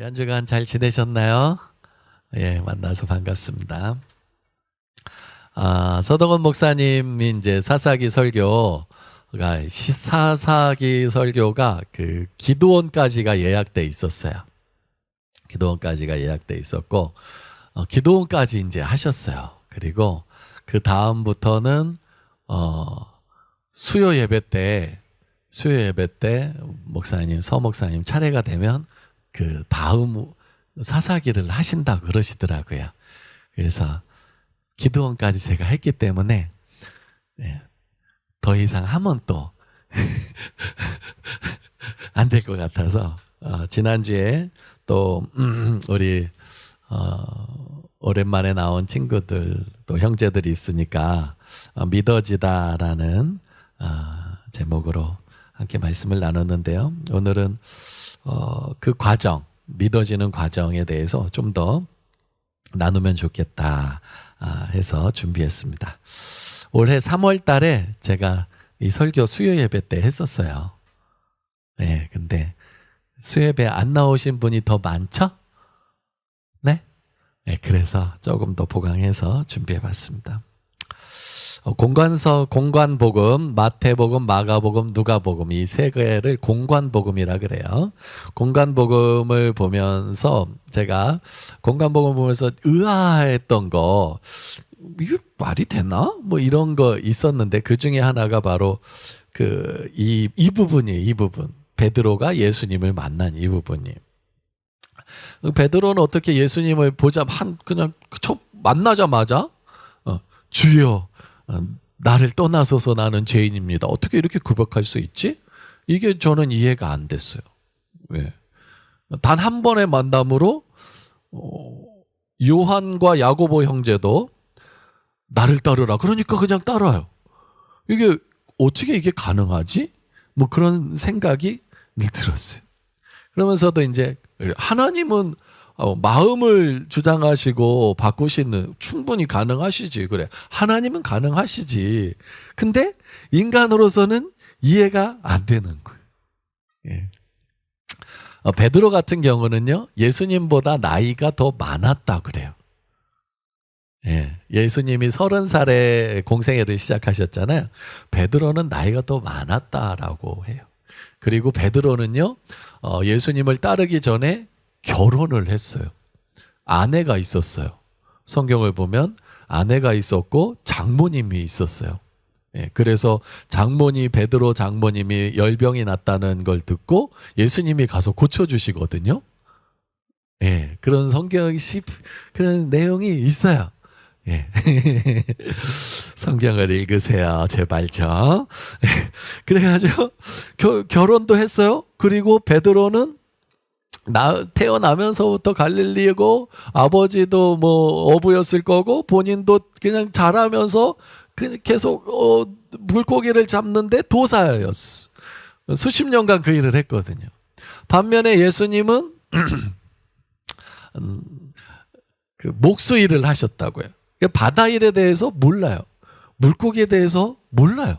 한 주간 잘 지내셨나요? 예, 만나서 반갑습니다. 서덕원 목사님이 이제 사사기 설교가 사사기 설교가 그 기도원까지가 예약돼 있었어요. 기도원까지가 예약돼 있었고 기도원까지 이제 하셨어요. 그리고 그 다음부터는 수요 예배 때 목사님, 서목사님 차례가 되면 그 다음 사사기를 하신다고 그러시더라고요. 그래서 기도원까지 제가 했기 때문에 더 이상 하면 또 안 될 것 같아서 지난주에 또 우리 오랜만에 나온 친구들 또 형제들이 있으니까 믿어지다라는 제목으로 함께 말씀을 나눴는데요. 오늘은 그 과정, 믿어지는 과정에 대해서 좀 더 나누면 좋겠다 해서 준비했습니다. 올해 3월 달에 제가 이 설교 수요 예배 때 했었어요. 네, 근데 수요 예배 안 나오신 분이 더 많죠? 네? 네, 그래서 조금 더 보강해서 준비해 봤습니다. 공관복음, 마태복음, 마가복음, 누가복음 이 세 개를 공관복음이라 그래요. 공관복음을 보면서 제가 공관복음 보면서 의아했던 거 이게 말이 되나? 뭐 이런 거 있었는데 그 중에 하나가 바로 이 부분이에요. 이 부분. 베드로가 예수님을 만난 이 부분이. 베드로는 어떻게 예수님을 그냥 만나자마자 주여 나를 떠나소서 나는 죄인입니다. 어떻게 이렇게 고백할 수 있지? 이게 저는 이해가 안 됐어요. 왜? 단 한 번의 만남으로 요한과 야고보 형제도 나를 따르라. 그러니까 그냥 따라요. 이게 어떻게 이게 가능하지? 뭐 그런 생각이 늘 들었어요. 그러면서도 이제 하나님은 마음을 주장하시고 바꾸시는 충분히 가능하시지. 그래. 하나님은 가능하시지. 근데 인간으로서는 이해가 안 되는 거예요. 예. 베드로 같은 경우는요. 예수님보다 나이가 더 많았다 그래요. 예. 예수님이 30살에 공생애를 시작하셨잖아요. 베드로는 나이가 더 많았다라고 해요. 그리고 베드로는요. 예수님을 따르기 전에 결혼을 했어요. 아내가 있었어요. 성경을 보면 아내가 있었고 장모님이 있었어요. 예, 그래서 베드로 장모님이 열병이 났다는 걸 듣고 예수님이 가서 고쳐주시거든요. 예, 그런 그런 내용이 있어요. 예. 성경을 읽으세요. 제발 좀. 그래가지고 결혼도 했어요. 그리고 베드로는 태어나면서부터 갈릴리고 아버지도 뭐 어부였을 거고 본인도 그냥 자라면서 계속 물고기를 잡는데 도사였어. 수십 년간 그 일을 했거든요. 반면에 예수님은 그 목수 일을 하셨다고요. 바다 일에 대해서 몰라요. 물고기에 대해서 몰라요.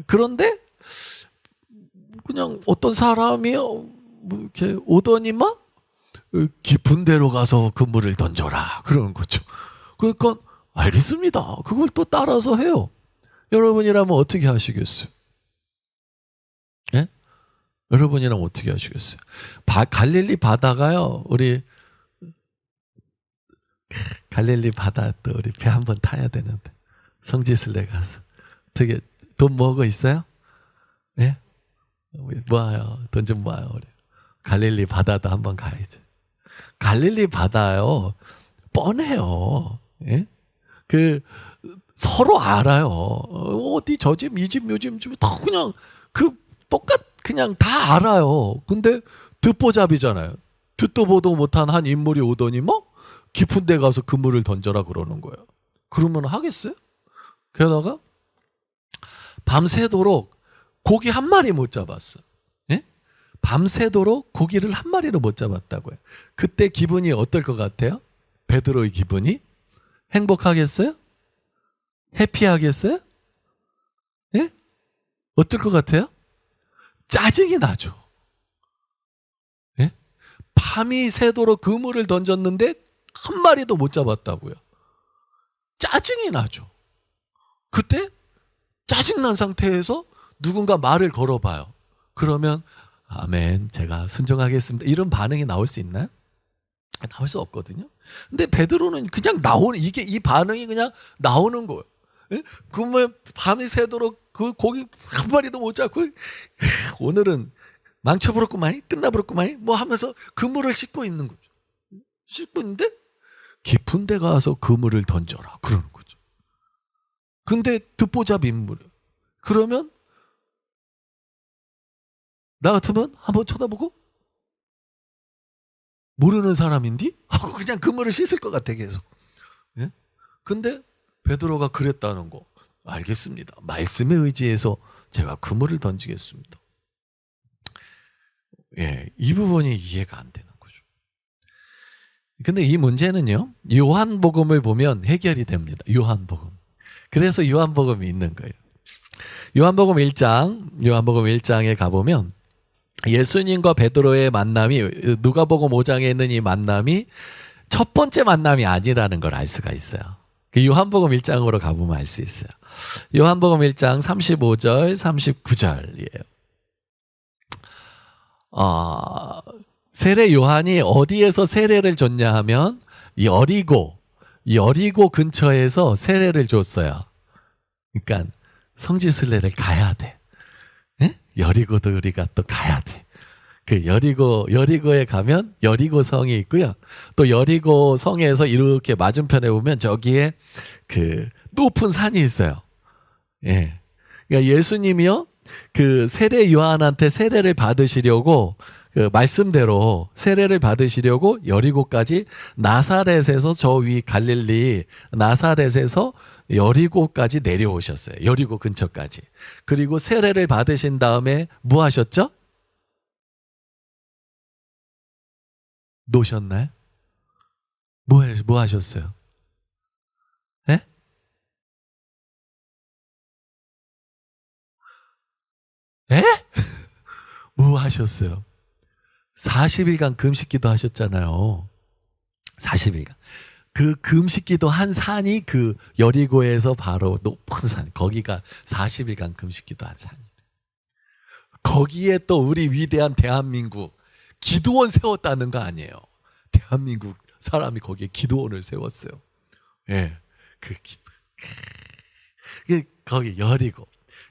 그런데 그냥 어떤 사람이 이렇게 오더니만 깊은 데로 가서 그물을 던져라 그러는 거죠. 그러니까 알겠습니다. 그걸 또 따라서 해요. 여러분이라면 어떻게 하시겠어요? 예? 여러분이라면 어떻게 하시겠어요? 갈릴리 바다가요. 우리 갈릴리 바다 또 우리 배 한번 타야 되는데 성지순례 가서 어떻게 돈 모으고 있어요? 예? 모아요. 돈 좀 모아요. 우리. 갈릴리 바다도 한번 가야죠. 갈릴리 바다요. 뻔해요. 예? 서로 알아요. 어디 저 집, 이 집, 요 집, 다 그냥 그냥 다 알아요. 근데 듣보잡이잖아요. 듣도 보도 못한 한 인물이 오더니 뭐 깊은 데 가서 그물을 던져라 그러는 거예요. 그러면 하겠어요? 게다가 밤새도록 고기 한 마리 못 잡았어. 예? 밤새도록 고기를 한 마리를 못 잡았다고요. 그때 기분이 어떨 것 같아요? 베드로의 기분이? 행복하겠어요? 해피하겠어요? 예? 어떨 것 같아요? 짜증이 나죠. 예? 밤이 새도록 그물을 던졌는데 한 마리도 못 잡았다고요. 짜증이 나죠. 그때 짜증난 상태에서 누군가 말을 걸어봐요. 그러면 아멘, 제가 순종하겠습니다, 이런 반응이 나올 수 있나요? 나올 수 없거든요. 근데 베드로는 그냥 이 반응이 그냥 나오는 거예요. 그러면 밤이 새도록 그 고기 한 마리도 못 잡고 오늘은 망쳐버렸구만, 끝나버렸구만 뭐 하면서 그물을 씻고 있는 거죠. 씻고 있는데 깊은 데 가서 그물을 던져라 그러는 거죠. 근데 듣보잡 인물이에요. 그러면 나 같으면 한번 쳐다보고 모르는 사람인디? 하고 그냥 그물을 씻을 것 같아 계속. 예? 근데 베드로가 그랬다는 거. 알겠습니다. 말씀에 의지해서 제가 그물을 던지겠습니다. 예, 이 부분이 이해가 안 되는 거죠. 근데 이 문제는요, 요한복음을 보면 해결이 됩니다. 요한복음. 그래서 요한복음이 있는 거예요. 요한복음 1장에 가보면 예수님과 베드로의 만남이, 누가복음 5장에 있는 이 만남이 첫 번째 만남이 아니라는 걸 알 수가 있어요. 그 요한복음 1장으로 가보면 알 수 있어요. 요한복음 1장 35절, 39절이에요. 세례 요한이 어디에서 세례를 줬냐 하면 여리고 근처에서 세례를 줬어요. 그러니까 성지순례를 가야 돼. 예? 여리고도 우리가 또 가야 돼. 그 여리고에 가면 여리고 성이 있고요. 또 여리고 성에서 이렇게 맞은편에 보면 저기에 그 높은 산이 있어요. 예. 그러니까 예수님이요, 그 세례 요한한테 세례를 받으시려고, 그 말씀대로 세례를 받으시려고 여리고까지, 나사렛에서 저 위 갈릴리 나사렛에서 여리고까지 내려오셨어요. 여리고 근처까지. 그리고 세례를 받으신 다음에 뭐 하셨죠? 노셨나요? 뭐 하셨어요? 예? 예? 뭐 하셨어요? 40일간 금식기도 하셨잖아요. 40일간. 그 금식기도 한 산이 그 여리고에서 바로 높은 산, 거기가 40일간 금식기도 한 산이에요. 거기에 또 우리 위대한 대한민국 기도원 세웠다는 거 아니에요. 대한민국 사람이 거기에 기도원을 세웠어요. 예, 거기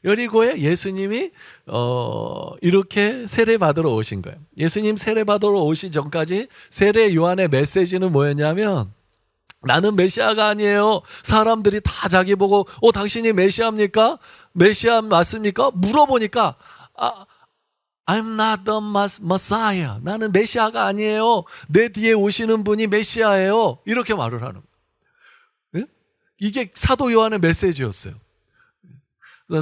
여리고에 예수님이 이렇게 세례 받으러 오신 거예요. 예수님 세례 받으러 오시 전까지 세례 요한의 메시지는 뭐였냐면, 나는 메시아가 아니에요. 사람들이 다 자기 보고 당신이 메시아입니까? 메시아 맞습니까? 물어보니까 I'm not the Messiah. 나는 메시아가 아니에요. 내 뒤에 오시는 분이 메시아예요. 이렇게 말을 하는 거예요. 이게 사도 요한의 메시지였어요.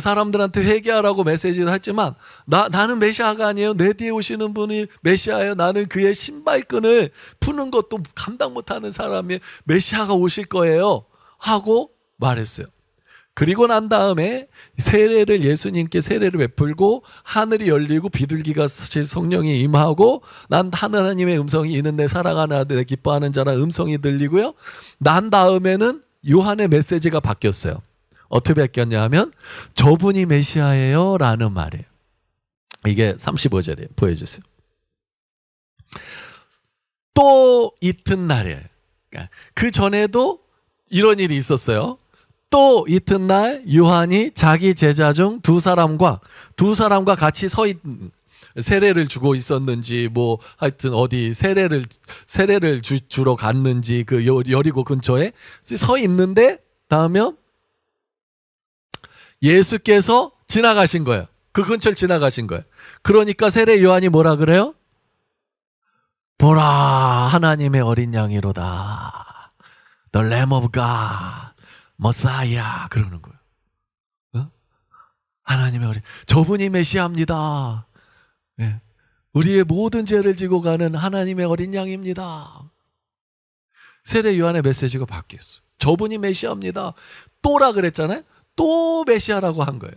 사람들한테 회개하라고 메시지를 했지만 나는 메시아가 아니에요. 내 뒤에 오시는 분이 메시아예요. 나는 그의 신발끈을 푸는 것도 감당 못하는 사람이 메시아가 오실 거예요 하고 말했어요. 그리고 난 다음에 예수님께 세례를 베풀고 하늘이 열리고 비둘기가 성령이 임하고, 난 하나님의 음성이 이는 내 사랑하는 아들 내 기뻐하는 자라 음성이 들리고요. 난 다음에는 요한의 메시지가 바뀌었어요. 어떻게 바뀌었냐 하면 저분이 메시아예요 라는 말이에요. 이게 35절이에요. 보여주세요. 또 이튿날에, 그 전에도 이런 일이 있었어요. 또 이튿날 요한이 자기 제자 중 두 사람과 같이 세례를 주고 있었는지, 뭐 하여튼 어디 세례를 주러 갔는지 그 여리고 근처에 서 있는데, 다음에 예수께서 지나가신 거예요. 그 근처를 지나가신 거예요. 그러니까 세례 요한이 뭐라 그래요? 보라, 하나님의 어린 양이로다. The Lamb of God, Messiah. 그러는 거예요. 하나님의 어린, 저분이 메시아입니다. 네. 우리의 모든 죄를 지고 가는 하나님의 어린 양입니다. 세례 요한의 메시지가 바뀌었어요. 저분이 메시아입니다. 또라 그랬잖아요. 또 메시아라고 한 거예요.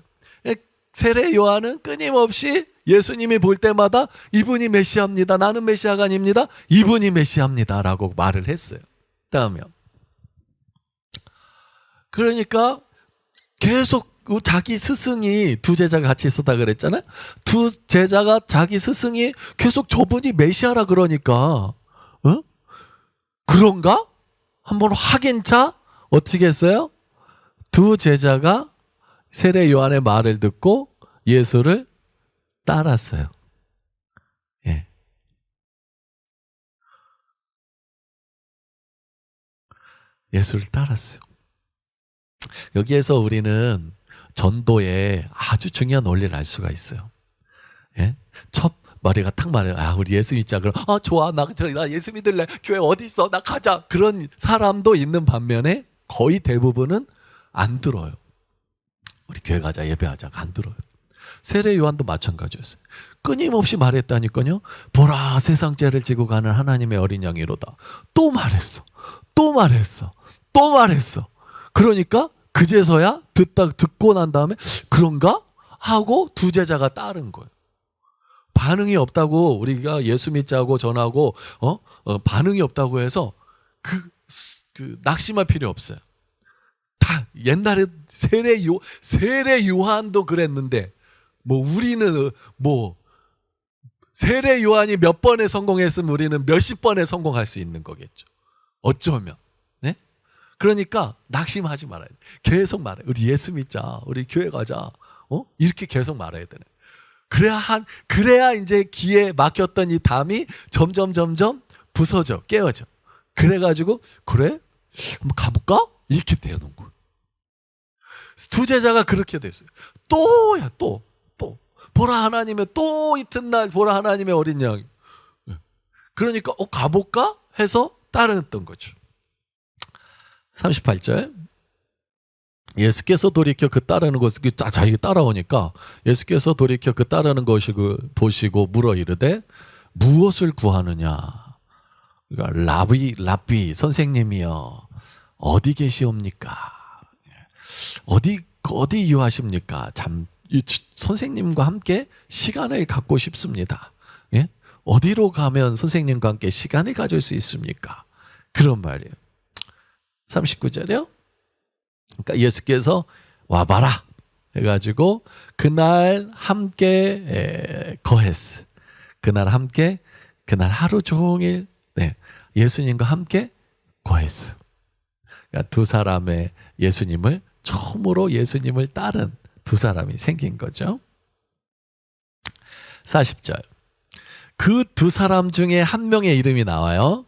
세례 요한은 끊임없이 예수님이 볼 때마다 이분이 메시아입니다. 나는 메시아가 아닙니다. 이분이 메시아입니다. 라고 말을 했어요. 다음에 그러니까 계속 자기 스승이 두 제자가 같이 있었다 그랬잖아요. 두 제자가 자기 스승이 계속 저분이 메시아라 그러니까 그런가? 한번 확인차 어떻게 했어요? 두 제자가 세례 요한의 말을 듣고 예수를 따랐어요. 예. 예수를 따랐어요. 여기에서 우리는 전도에 아주 중요한 원리를 알 수가 있어요. 예? 첫 머리가 탁 말해요. 우리 예수 믿자. 그럼 좋아. 나 예수 믿을래. 교회 어디 있어? 나 가자. 그런 사람도 있는 반면에 거의 대부분은 안 들어요. 우리 교회 가자. 예배하자. 안 들어요. 세례 요한도 마찬가지였어요. 끊임없이 말했다니까요. 보라, 세상 죄를 지고 가는 하나님의 어린 양이로다. 또 말했어. 또 말했어. 또 말했어. 그러니까 그제서야 듣고 난 다음에 그런가? 하고 두 제자가 따른 거예요. 반응이 없다고 우리가 예수 믿자고 전하고 반응이 없다고 해서 그 낙심할 필요 없어요. 다 옛날에 세례 요한도 그랬는데 우리는 세례 요한이 몇 번에 성공했으면 우리는 몇십 번에 성공할 수 있는 거겠죠. 어쩌면. 네? 그러니까 낙심하지 말아야 돼. 계속 말해. 우리 예수 믿자. 우리 교회 가자. 이렇게 계속 말해야 되네. 그래야 이제 귀에 막혔던 이 담이 점점 부서져, 깨어져. 그래가지고 그래? 한번 가볼까? 이렇게 되어놓은 거예요. 두 제자가 그렇게 됐어요. 또 보라 하나님의 또 이튿날 보라 하나님의 어린 양. 그러니까 가볼까? 해서 따랐던 거죠. 38절. 예수께서 돌이켜 그 따르는 것을 자기가 따라오니까 예수께서 돌이켜 그 따르는 것을 보시고 물어 이르되 무엇을 구하느냐? 그러니까 라비 선생님이여 어디 계시옵니까? 어디 유하십니까? 선생님과 함께 시간을 갖고 싶습니다. 예? 어디로 가면 선생님과 함께 시간을 가질 수 있습니까? 그런 말이에요. 39절이요. 그러니까 예수께서 와봐라 해가지고 그날 함께 거했어. 그날 하루 종일 예수님과 함께 거했어요. 그러니까 두 사람의 처음으로 예수님을 따른 두 사람이 생긴 거죠. 40절. 그 두 사람 중에 한 명의 이름이 나와요.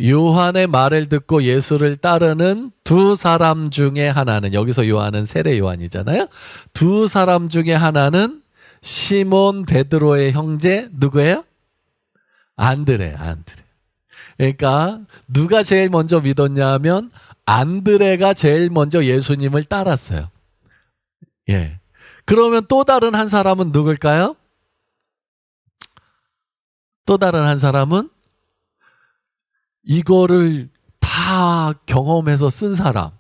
요한의 말을 듣고 예수를 따르는 두 사람 중에 하나는, 여기서 요한은 세례 요한이잖아요. 두 사람 중에 하나는 시몬 베드로의 형제 누구예요? 안드레. 그러니까 누가 제일 먼저 믿었냐 하면 안드레가 제일 먼저 예수님을 따랐어요. 예. 그러면 또 다른 한 사람은 누굴까요? 또 다른 한 사람은 이거를 다 경험해서 쓴 사람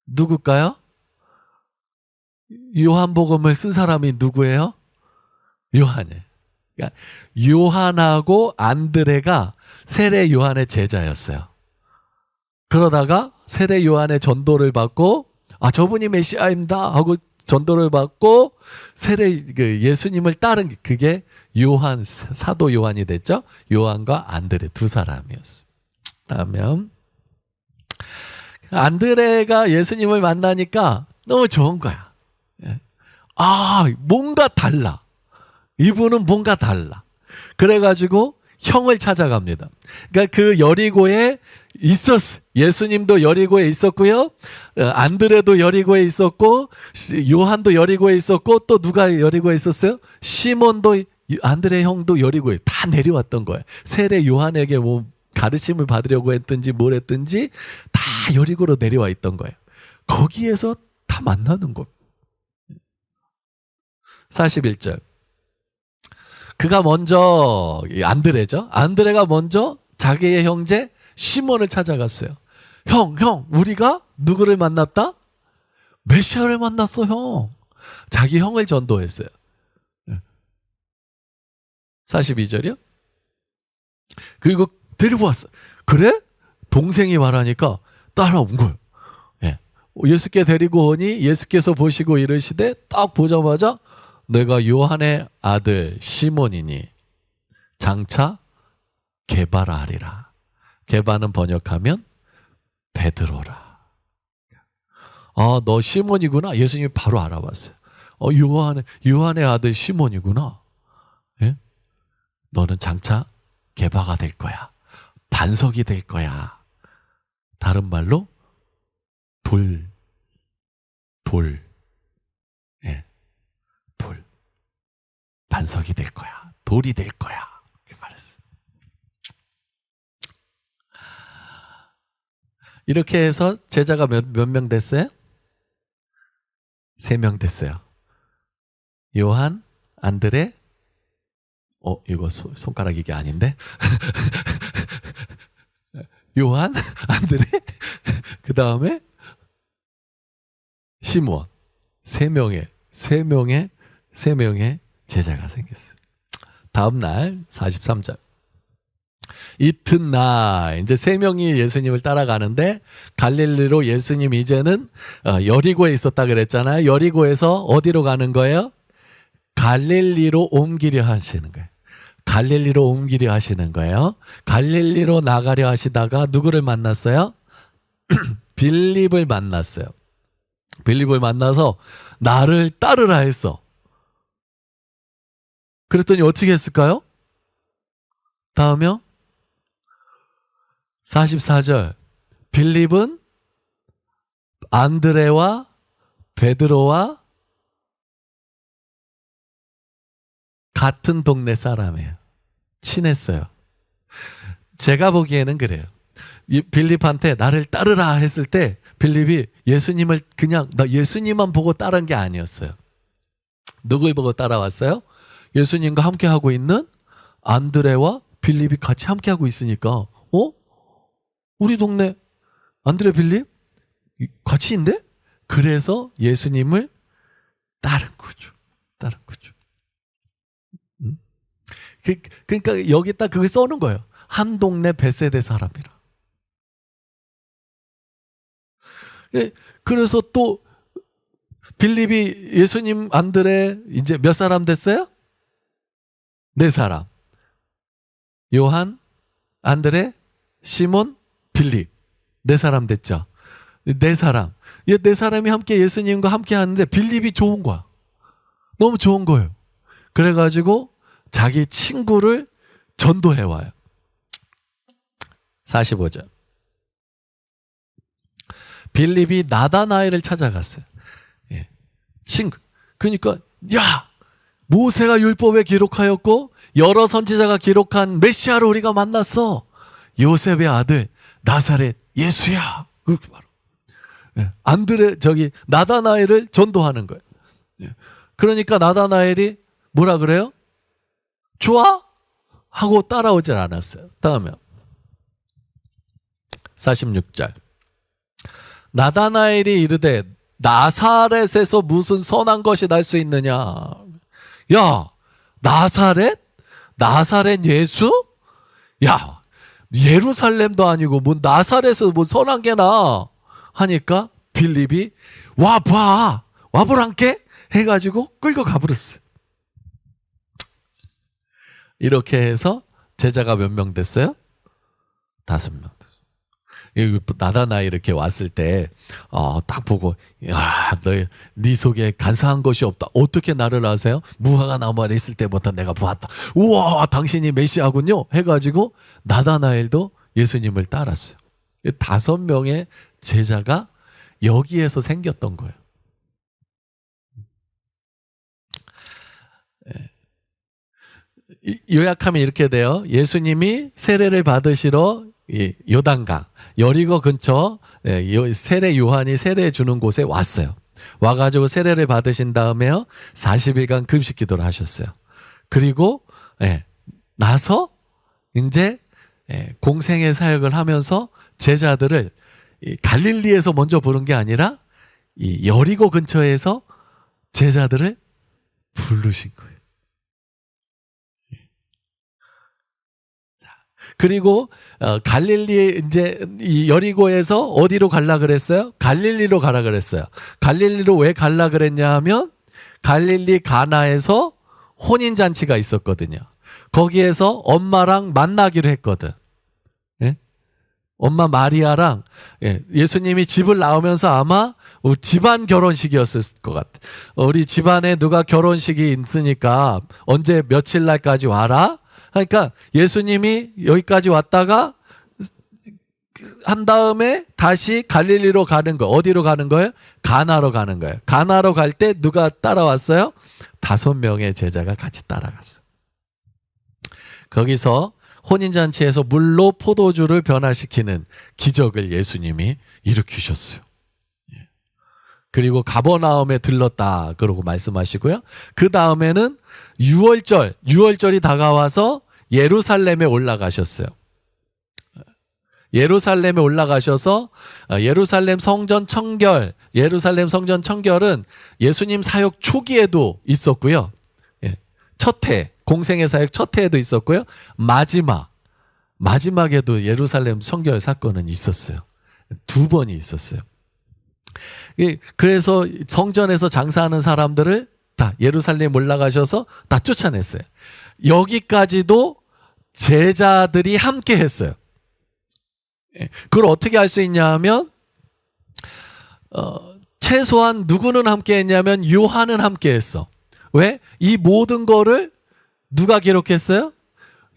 누굴까요? 요한복음을 쓴 사람이 누구예요? 요한이에요. 그러니까 요한하고 안드레가 세례 요한의 제자였어요. 그러다가 세례 요한의 전도를 받고 저분이 메시아입니다 하고 전도를 받고 예수님을 따른 그게 사도 요한이 됐죠. 요한과 안드레 두 사람이었어요. 다음에 안드레가 예수님을 만나니까 너무 좋은 거야. 뭔가 달라. 이분은 뭔가 달라. 그래가지고 형을 찾아갑니다. 그러니까 그 여리고에 있었어. 예수님도 여리고에 있었고요. 안드레도 여리고에 있었고, 요한도 여리고에 있었고, 또 누가 여리고에 있었어요? 시몬도, 안드레 형도 여리고에 다 내려왔던 거예요. 세례 요한에게 가르침을 받으려고 했든지 뭘 했든지 다 여리고로 내려와 있던 거예요. 거기에서 다 만나는 거예요. 41절. 그가 먼저 안드레죠. 안드레가 먼저 자기의 형제 시몬을 찾아갔어요. 형, 우리가 누구를 만났다? 메시아를 만났어, 형. 자기 형을 전도했어요. 42절이요? 그리고 데리고 왔어. 그래? 동생이 말하니까 따라온 거예요. 예. 예수께 데리고 오니 예수께서 보시고 이르시되 딱 보자마자 내가 요한의 아들 시몬이니 장차 게바라 하리라. 게바는 번역하면 베드로라. 아, 너 시몬이구나. 예수님이 바로 알아봤어요. 요한의 아들 시몬이구나. 예? 너는 장차 게바가 될 거야. 반석이 될 거야. 다른 말로 돌. 예. 돌. 반석이 될 거야. 돌이 될 거야. 이렇게 말했어요. 이렇게 해서 제자가 몇 명 됐어요? 3명 됐어요. 요한, 안드레, 이거 손가락 이게 아닌데? 요한, 안드레, 그 다음에 시몬. 3명의 제자가 생겼어요. 다음 날 43절. 이튿날 이제 3명이 예수님을 따라가는데 갈릴리로 예수님 이제는 여리고에 있었다 그랬잖아요. 여리고에서 어디로 가는 거예요? 갈릴리로 옮기려 하시는 거예요. 갈릴리로 옮기려 하시는 거예요. 갈릴리로 나가려 하시다가 누구를 만났어요? 빌립을 만났어요. 빌립을 만나서 나를 따르라 했어. 그랬더니 어떻게 했을까요? 다음이요. 44절. 빌립은 안드레와 베드로와 같은 동네 사람이에요. 친했어요. 제가 보기에는 그래요. 빌립한테 나를 따르라 했을 때 빌립이 예수님을 그냥 나 예수님만 보고 따른 게 아니었어요. 누굴 보고 따라왔어요? 예수님과 함께 하고 있는 안드레와 빌립이 같이 함께 하고 있으니까 우리 동네 안드레 빌립 같이 있는데? 그래서 예수님을 따른 거죠. 그러니까 여기다 그걸 써놓은 거예요. 한 동네 벳세대 사람이라. 그래서 또 빌립이 예수님 안드레 이제 몇 사람 됐어요? 4사람. 요한, 안드레, 시몬, 빌립. 4사람 됐죠. 4사람. 이 4사람이 함께 예수님과 함께 하는데 빌립이 좋은 거야. 너무 좋은 거예요. 그래가지고 자기 친구를 전도해 와요. 45절. 빌립이 나다나엘을 찾아갔어요. 예. 친구. 그러니까 야, 모세가 율법에 기록하였고 여러 선지자가 기록한 메시아를 우리가 만났어. 요셉의 아들 나사렛 예수야. 그렇게 바로. 예. 안드레 나다나엘을 전도하는 거예요. 예. 그러니까 나다나엘이 뭐라 그래요? 좋아? 하고 따라오질 않았어요. 다음에 46절. 나다나엘이 이르되 나사렛에서 무슨 선한 것이 날 수 있느냐? 야, 나사렛? 나사렛 예수? 야, 예루살렘도 아니고 뭐 나사렛에서 뭐 선한 게 나? 하니까 빌립이 와보란께? 해가지고 끌고 가버렸어. 이렇게 해서 제자가 몇 명 됐어요? 5명. 나다나엘 이렇게 왔을 때 딱 보고 야, 네 속에 간사한 것이 없다. 어떻게 나를 아세요? 무화과 나무 아래 있을 때부터 내가 보았다. 우와, 당신이 메시아군요. 해가지고 나다나엘도 예수님을 따랐어요. 5명의 제자가 여기에서 생겼던 거예요. 요약하면 이렇게 돼요. 예수님이 세례를 받으시러 요단강 여리고 근처 세례 요한이 세례 주는 곳에 왔어요. 와가지고 세례를 받으신 다음에요 40일간 금식 기도를 하셨어요. 그리고 나서 이제 공생의 사역을 하면서 제자들을 갈릴리에서 먼저 부른 게 아니라 이 여리고 근처에서 제자들을 부르신 거예요. 그리고 갈릴리 이제 이 여리고에서 어디로 갈라 그랬어요? 갈릴리로 가라 그랬어요. 갈릴리로 왜 갈라 그랬냐 하면 갈릴리 가나에서 혼인 잔치가 있었거든요. 거기에서 엄마랑 만나기로 했거든. 예? 엄마 마리아랑 예수님이 집을 나오면서 아마 집안 결혼식이었을 것 같아. 우리 집안에 누가 결혼식이 있으니까 언제 며칠 날까지 와라. 그러니까 예수님이 여기까지 왔다가 한 다음에 다시 갈릴리로 가는 거. 어디로 가는 거예요? 가나로 가는 거예요. 가나로 갈 때 누가 따라왔어요? 5명의 제자가 같이 따라갔어요. 거기서 혼인잔치에서 물로 포도주를 변화시키는 기적을 예수님이 일으키셨어요. 그리고 가버나움에 들렀다 그러고 말씀하시고요. 그 다음에는 6월절이 다가와서 예루살렘에 올라가셨어요. 예루살렘에 올라가셔서 예루살렘 성전 청결은 예수님 사역 초기에도 있었고요. 첫 해, 공생의 사역 첫 해에도 있었고요. 마지막에도 예루살렘 청결 사건은 있었어요. 2번이 있었어요. 그래서 성전에서 장사하는 사람들을 다 예루살렘 올라가셔서 다 쫓아냈어요. 여기까지도 제자들이 함께 했어요. 그걸 어떻게 알 수 있냐 하면 최소한 누구는 함께 했냐면 요한은 함께 했어. 왜? 이 모든 거를 누가 기록했어요?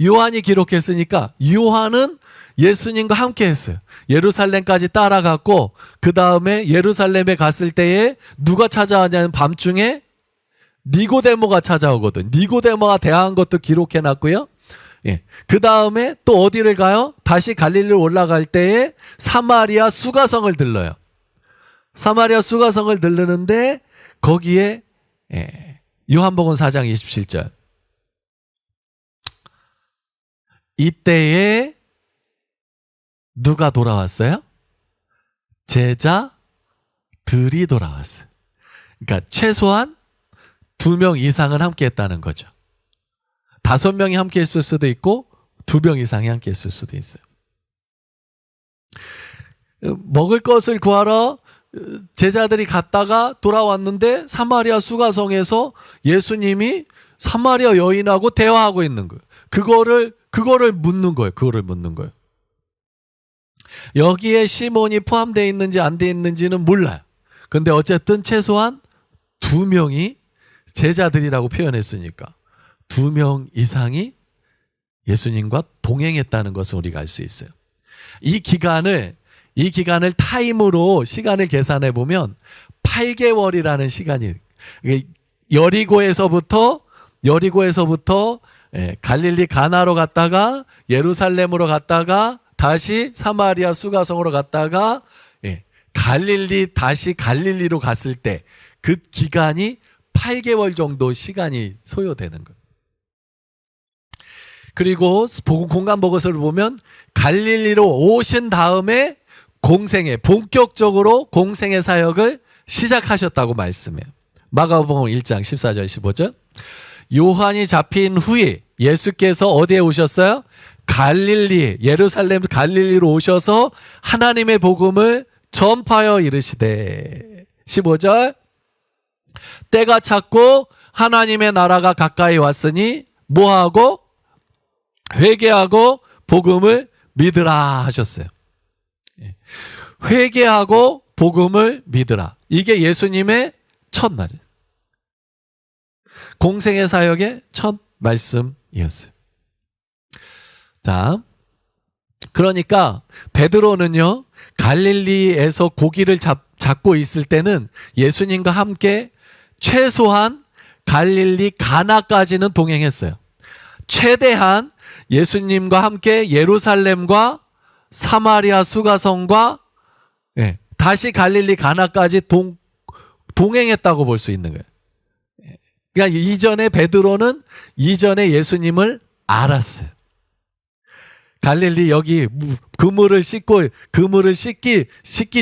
요한이 기록했으니까 요한은 예수님과 함께 했어요. 예루살렘까지 따라갔고 그 다음에 예루살렘에 갔을 때에 누가 찾아왔냐면 밤중에 니고데모가 찾아오거든. 니고데모가 대화한 것도 기록해놨고요. 그 다음에 또 어디를 가요? 다시 갈릴리로 올라갈 때에 사마리아 수가성을 들러요. 사마리아 수가성을 들르는데 거기에 요한복음 4장 27절 이때에 누가 돌아왔어요? 제자들이 돌아왔어요. 그러니까 최소한 2명 이상은 함께 했다는 거죠. 5명이 함께 했을 수도 있고 2명 이상이 함께 했을 수도 있어요. 먹을 것을 구하러 제자들이 갔다가 돌아왔는데 사마리아 수가성에서 예수님이 사마리아 여인하고 대화하고 있는 거예요. 그거를 묻는 거예요. 여기에 시몬이 포함되어 있는지 안 되어 있는지는 몰라요. 근데 어쨌든 최소한 2명이 제자들이라고 표현했으니까 2명 이상이 예수님과 동행했다는 것을 우리가 알 수 있어요. 이 기간을 타임으로 시간을 계산해 보면 8개월이라는 시간이 여리고에서부터 갈릴리 가나로 갔다가 예루살렘으로 갔다가 다시 사마리아 수가성으로 갔다가 다시 갈릴리로 갔을 때 그 기간이 8개월 정도 시간이 소요되는 거예요. 그리고 공간 보고서를 보면 갈릴리로 오신 다음에 본격적으로 공생의 사역을 시작하셨다고 말씀해요. 마가복음 1장 14절 15절 요한이 잡힌 후에 예수께서 어디에 오셨어요? 예루살렘 갈릴리로 오셔서 하나님의 복음을 전파하여 이르시되 15절 때가 찼고 하나님의 나라가 가까이 왔으니 뭐하고? 회개하고 복음을 믿으라 하셨어요. 회개하고 복음을 믿으라. 이게 예수님의 첫 말이에요. 공생의 사역의 첫 말씀이었어요. 자, 그러니까 베드로는요 갈릴리에서 고기를 잡고 있을 때는 예수님과 함께 최소한 갈릴리 가나까지는 동행했어요. 최대한 예수님과 함께 예루살렘과 사마리아 수가성과 다시 갈릴리 가나까지 동행했다고 볼 수 있는 거예요. 그러니까 이전에 베드로는 이전에 예수님을 알았어요. 갈릴리 여기 그물을 씻기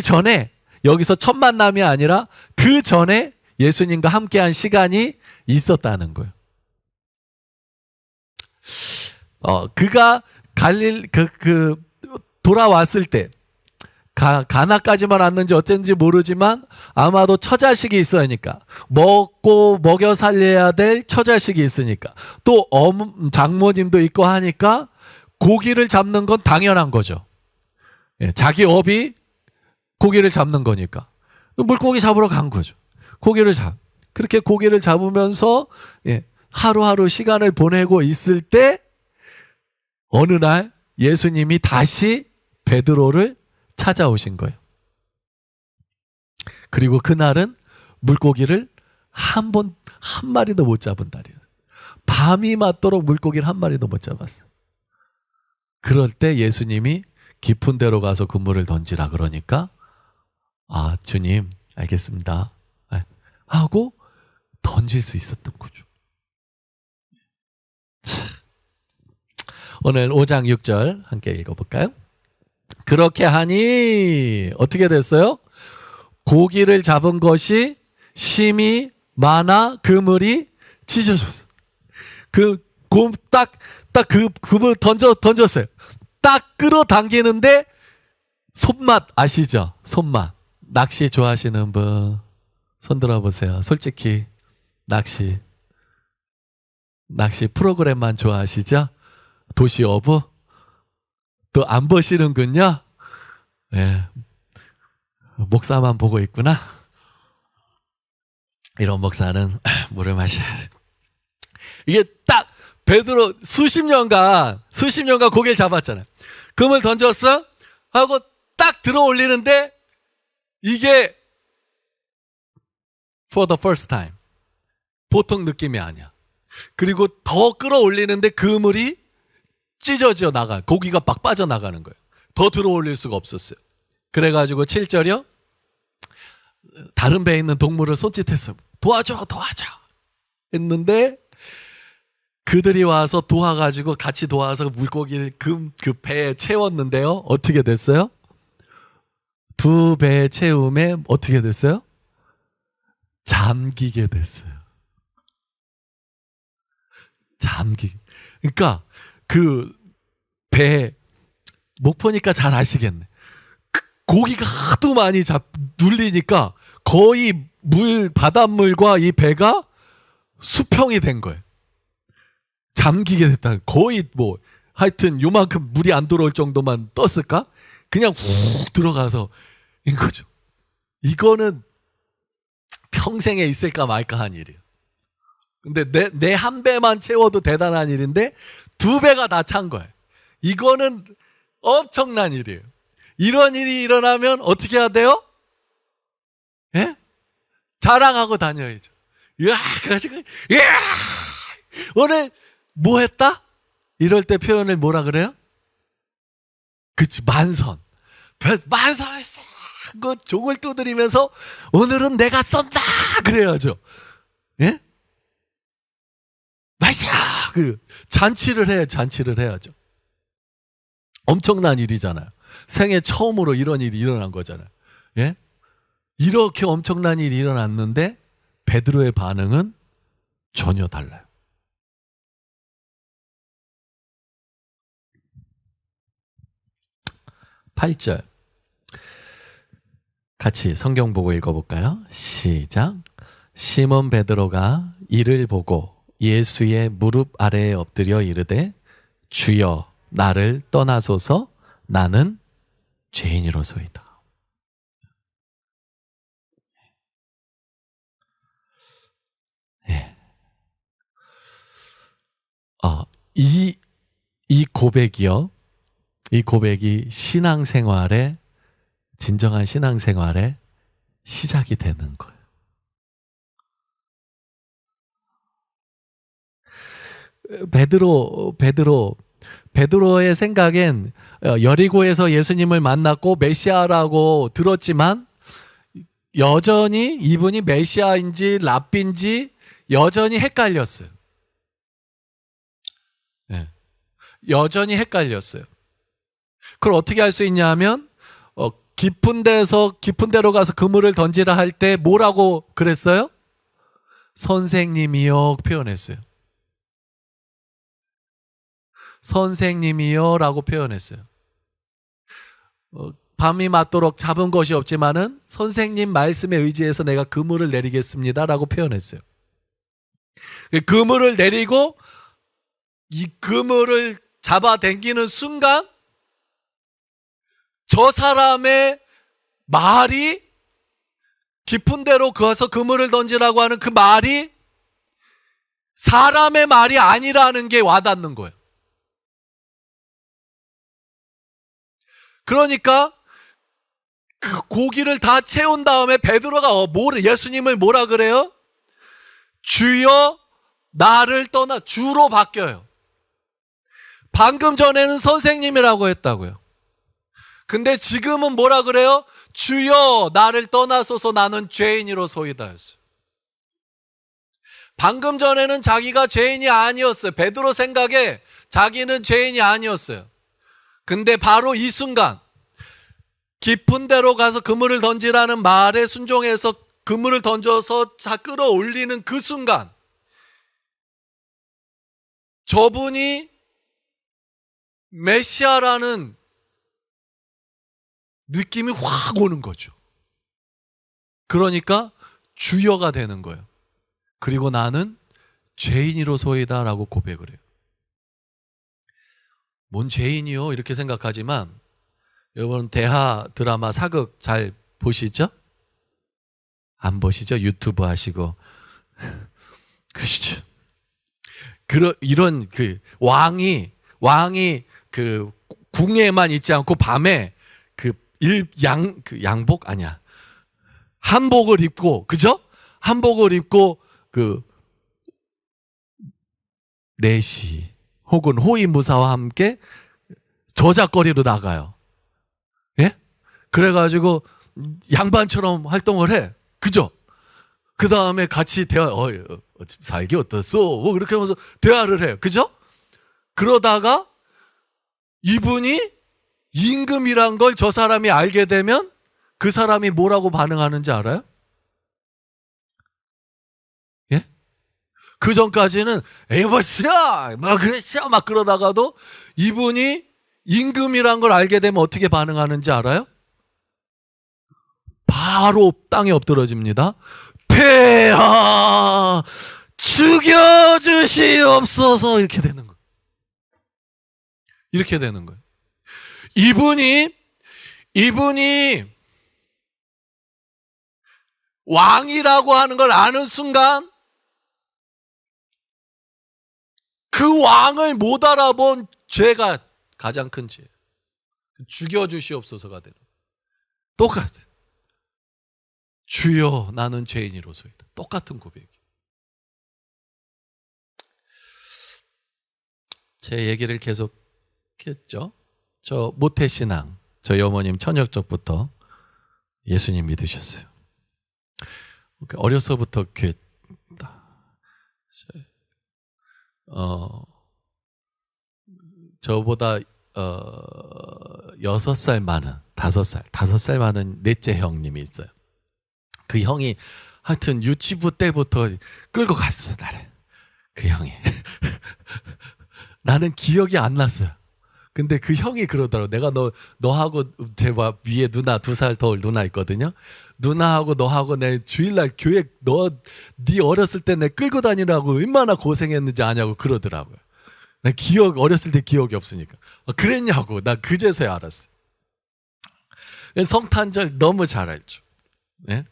전에 여기서 첫 만남이 아니라 그 전에 예수님과 함께한 시간이 있었다는 거예요. 그가 돌아왔을 때 가나까지만 왔는지 어쩐지 모르지만 아마도 처자식이 있으니까 먹고 먹여 살려야 될 처자식이 있으니까 또 장모님도 있고 하니까 고기를 잡는 건 당연한 거죠. 예, 자기 업이 고기를 잡는 거니까 물고기 잡으러 간 거죠. 그렇게 고기를 잡으면서 하루하루 시간을 보내고 있을 때 어느 날 예수님이 다시 베드로를 찾아오신 거예요. 그리고 그날은 물고기를 한 마리도 못 잡은 날이었어요. 밤이 맞도록 물고기를 한 마리도 못 잡았어요. 그럴 때 예수님이 깊은 데로 가서 그물을 던지라 그러니까 주님 알겠습니다 하고 던질 수 있었던 거죠. 오늘 5장 6절 함께 읽어볼까요? 그렇게 하니 어떻게 됐어요? 고기를 잡은 것이 심이 많아 그물이 찢어졌어. 딱 그물 던졌어요. 딱 끌어당기는데 손맛 아시죠? 손맛. 낚시 좋아하시는 분 손 들어보세요. 솔직히 낚시 프로그램만 좋아하시죠? 도시 어부? 또 안 보시는군요. 네. 목사만 보고 있구나. 이런 목사는 물을 마셔야 돼. 이게 딱 베드로 수십 년간 고기를 잡았잖아요. 그물 던졌어? 하고 딱 들어 올리는데 이게 for the first time. 보통 느낌이 아니야. 그리고 더 끌어올리는데 그물이 찢어져 나가. 고기가 막 빠져나가는 거예요. 더 들어 올릴 수가 없었어요. 그래가지고 7절이요. 다른 배에 있는 동물을 손짓했어. 도와줘 했는데 그들이 와서 같이 도와서 물고기를 그 배에 채웠는데요. 어떻게 됐어요? 두 배의 채움에 어떻게 됐어요? 잠기게 됐어요. 그러니까 그 배 목포니까 잘 아시겠네. 고기가 하도 많이 눌리니까 거의 바닷물과 이 배가 수평이 된 거예요. 잠기게 됐다. 거의 하여튼 요만큼 물이 안 들어올 정도만 떴을까? 그냥 훅 들어가서 인 거죠. 이거는 평생에 있을까 말까 한 일이에요. 근데 내 한 배만 채워도 대단한 일인데 두 배가 다 찬 거예요. 이거는 엄청난 일이에요. 이런 일이 일어나면 어떻게 해야 돼요? 예? 자랑하고 다녀야죠. 이야, 그래가지고, 이야! 오늘 뭐 했다? 이럴 때 표현을 뭐라 그래요? 그치, 만선. 만선했어! 그 종을 두드리면서 오늘은 내가 쏜다! 그래야죠. 예? 마셔! 잔치를 해야죠. 엄청난 일이잖아요. 생애 처음으로 이런 일이 일어난 거잖아요. 예? 이렇게 엄청난 일이 일어났는데 베드로의 반응은 전혀 달라요. 8절 같이 성경 보고 읽어볼까요? 시작. 시몬 베드로가 이를 보고 예수의 무릎 아래에 엎드려 이르되 주여 나를 떠나소서 나는 죄인이로소이다. 네. 이 고백이요. 이 고백이 신앙생활의 진정한 신앙생활의 시작이 되는 거예요. 베드로의 생각엔 여리고에서 예수님을 만났고 메시아라고 들었지만 여전히 이분이 메시아인지 랍비인지 여전히 헷갈렸어요. 네. 여전히 헷갈렸어요. 그걸 어떻게 할 수 있냐면 깊은 데로 가서 그물을 던지라 할 때 뭐라고 그랬어요? 선생님이요 표현했어요. 선생님이요 라고 표현했어요. 밤이 맞도록 잡은 것이 없지만은 선생님 말씀에 의지해서 내가 그물을 내리겠습니다 라고 표현했어요. 그물을 내리고 이 그물을 잡아당기는 순간 저 사람의 말이, 깊은 데로 가서 그물을 던지라고 하는 그 말이 사람의 말이 아니라는 게 와닿는 거예요. 그러니까 그 고기를 다 채운 다음에 베드로가 예수님을 뭐라 그래요? 주여 나를 떠나, 주로 바뀌어요. 방금 전에는 선생님이라고 했다고요. 근데 지금은 뭐라 그래요? 주여 나를 떠나소서 나는 죄인이로소이다 였어요. 방금 전에는 자기가 죄인이 아니었어요. 베드로 생각에 자기는 죄인이 아니었어요. 근데 바로 이 순간 깊은 데로 가서 그물을 던지라는 말에 순종해서 그물을 던져서 끌어올리는 그 순간 저분이 메시아라는 느낌이 확 오는 거죠. 그러니까 주여가 되는 거예요. 그리고 나는 죄인이로소이다 라고 고백을 해요. 뭔 죄인이요? 이렇게 생각하지만 여러분 대하 드라마 사극 잘 보시죠? 안 보시죠? 유튜브 하시고 그렇죠. 이런 그 왕이 그 궁에만 있지 않고 밤에 양복 아니야. 한복을 입고, 그죠? 한복을 입고 그 내시 혹은 호위무사와 함께 저작거리로 나가요. 예? 그래가지고 양반처럼 활동을 해. 그죠? 그 다음에 같이 살기 어떻소? 뭐 그렇게 하면서 대화를 해요. 그죠? 그러다가 이분이 임금이란 걸 저 사람이 알게 되면 그 사람이 뭐라고 반응하는지 알아요? 예? 그 전까지는 에이 뭐야 뭐 그랬어 막 그러다가도 이분이 임금이란 걸 알게 되면 어떻게 반응하는지 알아요? 바로 땅에 엎드러집니다. 폐하 죽여주시옵소서 이렇게 되는 거예요. 이렇게 되는 거예요. 이분이 왕이라고 하는 걸 아는 순간 그 왕을 못 알아본 죄가 가장 큰 죄예요. 죽여주시옵소서가 되는 거예요. 똑같아요. 주여 나는 죄인이로소이다. 똑같은 고백이에요. 제 얘기를 계속 했죠. 저 모태신앙, 저희 어머님 처녀적부터 예수님 믿으셨어요. 어려서부터 교회 저보다 6살 많은 5살 많은 넷째 형님이 있어요. 그 형이 하여튼 유치부 때부터 끌고 갔어 나를. 그 형이 나는 기억이 안 났어요. 근데 그 형이 그러더라고. 내가 너하고 제 위에 누나 2살 더 누나 있거든요. 누나하고 너하고 내 주일날 교회 네 어렸을 때 내 끌고 다니라고 얼마나 고생했는지 아냐고 그러더라고요. 나 어렸을 때 기억이 없으니까. 그랬냐고. 나 그제서야 알았어요. 성탄절 너무 잘 알죠. 네?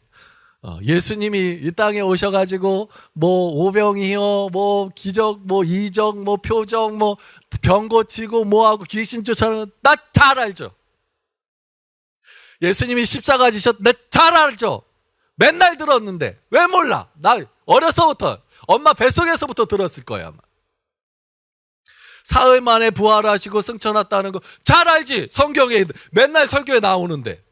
예수님이 이 땅에 오셔가지고 뭐 오병이요, 뭐 기적, 뭐 이적, 뭐 표적, 뭐 병 고치고 뭐하고 귀신 쫓아내는 나 잘 알죠. 예수님이 십자가 지셨 나 잘 알죠. 맨날 들었는데 왜 몰라? 나 어려서부터 엄마 뱃속에서부터 들었을 거야 아마. 사흘 만에 부활하시고 승천했다는 거 잘 알지. 성경에 맨날 설교에 나오는데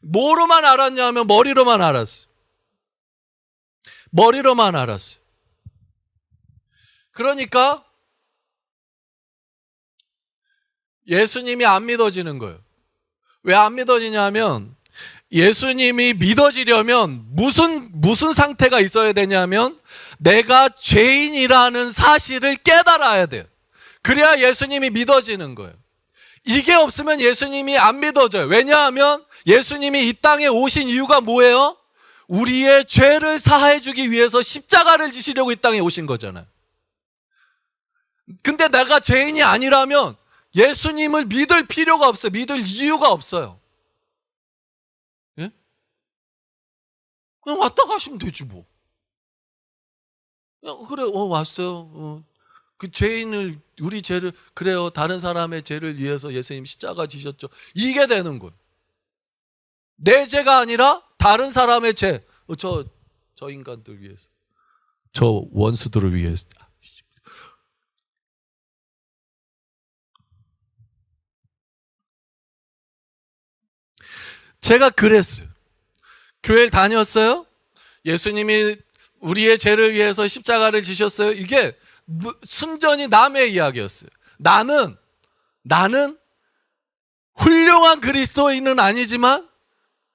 뭐로만 알았냐면 머리로만 알았어. 머리로만 알았어. 그러니까 예수님이 안 믿어지는 거예요. 왜 안 믿어지냐면 예수님이 믿어지려면 무슨 상태가 있어야 되냐면 내가 죄인이라는 사실을 깨달아야 돼요. 그래야 예수님이 믿어지는 거예요. 이게 없으면 예수님이 안 믿어져요. 왜냐하면 예수님이 이 땅에 오신 이유가 뭐예요? 우리의 죄를 사하해 주기 위해서 십자가를 지시려고 이 땅에 오신 거잖아요. 근데 내가 죄인이 아니라면 예수님을 믿을 필요가 없어요. 믿을 이유가 없어요. 예? 그냥 왔다 가시면 되지 뭐. 그냥 그래 왔어요. 그 죄인을 우리 죄를 그래요. 다른 사람의 죄를 위해서 예수님 십자가 지셨죠. 이게 되는 거예요. 내 죄가 아니라 다른 사람의 죄. 저 인간들 위해서. 저 원수들을 위해서. 제가 그랬어요. 교회를 다녔어요. 예수님이 우리의 죄를 위해서 십자가를 지셨어요. 이게 순전히 남의 이야기였어요. 나는 훌륭한 그리스도인은 아니지만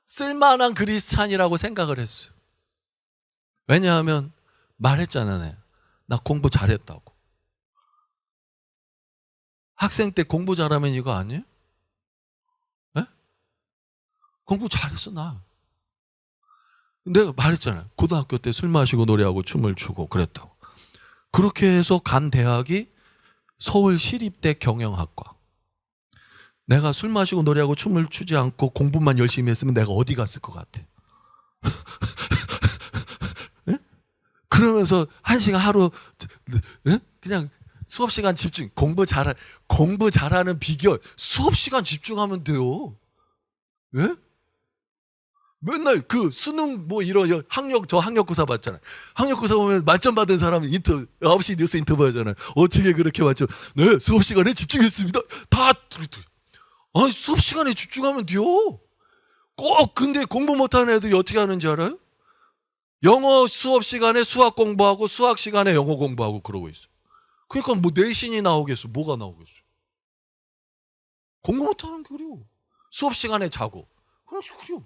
쓸만한 그리스찬이라고 생각을 했어요. 왜냐하면 말했잖아요. 나 공부 잘했다고. 학생 때 공부 잘하면 이거 아니에요? 네? 공부 잘했어 나. 내가 말했잖아요. 고등학교 때 술 마시고 노래하고 춤을 추고 그랬다고. 그렇게 해서 간 대학이 서울 시립대 경영학과. 내가 술 마시고 노래하고 춤을 추지 않고 공부만 열심히 했으면 내가 어디 갔을 것 같아. 네? 그러면서 한 시간 하루 네? 그냥 수업 시간 집중. 공부 잘하는 비결 수업 시간 집중하면 돼요. 예? 맨날 그 수능 뭐 이런 저 학력고사 봤잖아요. 학력고사 보면 만점 받은 사람 9시 뉴스 인터뷰 하잖아요. 어떻게 그렇게 만점? 네, 수업 시간에 집중했습니다. 다 아니 수업 시간에 집중하면 돼요. 꼭 근데 공부 못하는 애들이 어떻게 하는지 알아요? 영어 수업 시간에 수학 공부하고 수학 시간에 영어 공부하고 그러고 있어. 그러니까 뭐 내신이 나오겠어? 뭐가 나오겠어? 공부 못하는 게 그래요. 수업 시간에 자고. 그래요.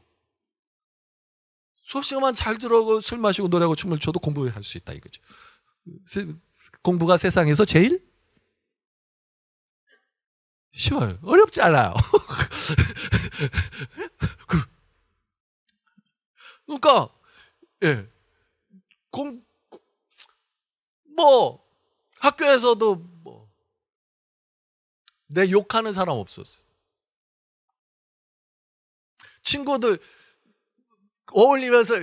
수업 시간만 잘 들어오고 술 마시고 노래하고 춤을 춰도 공부할 수 있다 이거죠. 공부가 세상에서 제일 쉬워요. 어렵지 않아요. 그러니까 예. 뭐 학교에서도 뭐 내 욕하는 사람 없었어. 친구들 어울리면서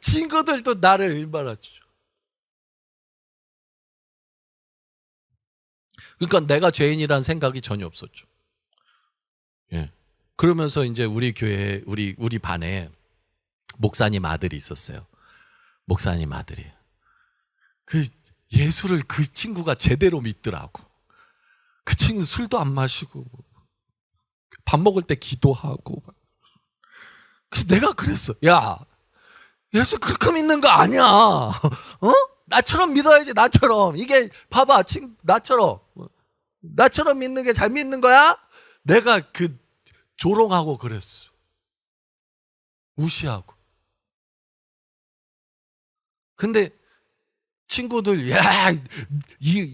친구들도 나를 얼마나 주죠. 그러니까 내가 죄인이란 생각이 전혀 없었죠. 예. 그러면서 이제 우리 교회 우리 반에 목사님 아들이 있었어요. 목사님 아들이. 그 예수를 그 친구가 제대로 믿더라고. 그 친구 술도 안 마시고 밥 먹을 때 기도하고. 그래서 내가 그랬어. 야, 예수 그렇게 믿는 거 아니야. 어? 나처럼 믿어야지. 나처럼. 이게 봐봐. 나처럼 믿는 게 잘 믿는 거야? 내가 그 조롱하고 그랬어. 무시하고. 근데 친구들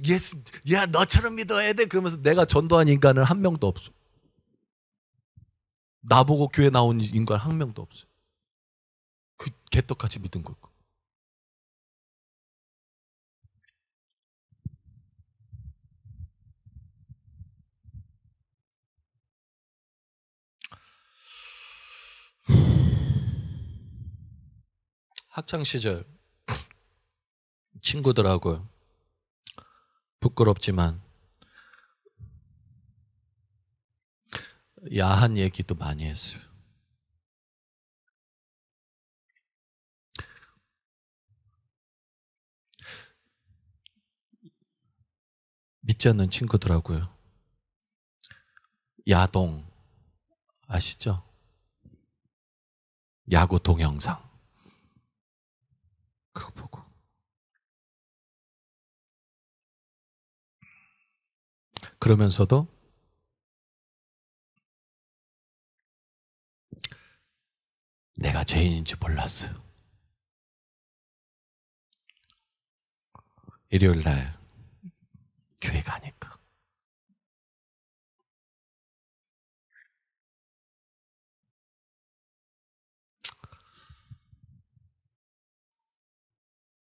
예수 너처럼 믿어야 돼 그러면서 내가 전도한 인간은 한 명도 없어. 나보고 교회 나온 인간 한 명도 없어. 그 개떡같이 믿은 거고. 학창 시절 친구들하고 부끄럽지만 야한 얘기도 많이 했어요. 믿지 않는 친구들하고요. 야동 아시죠? 야구 동영상 그거 보고 그러면서도 내가 죄인인지 몰랐어요. 일요일 날 교회 가니까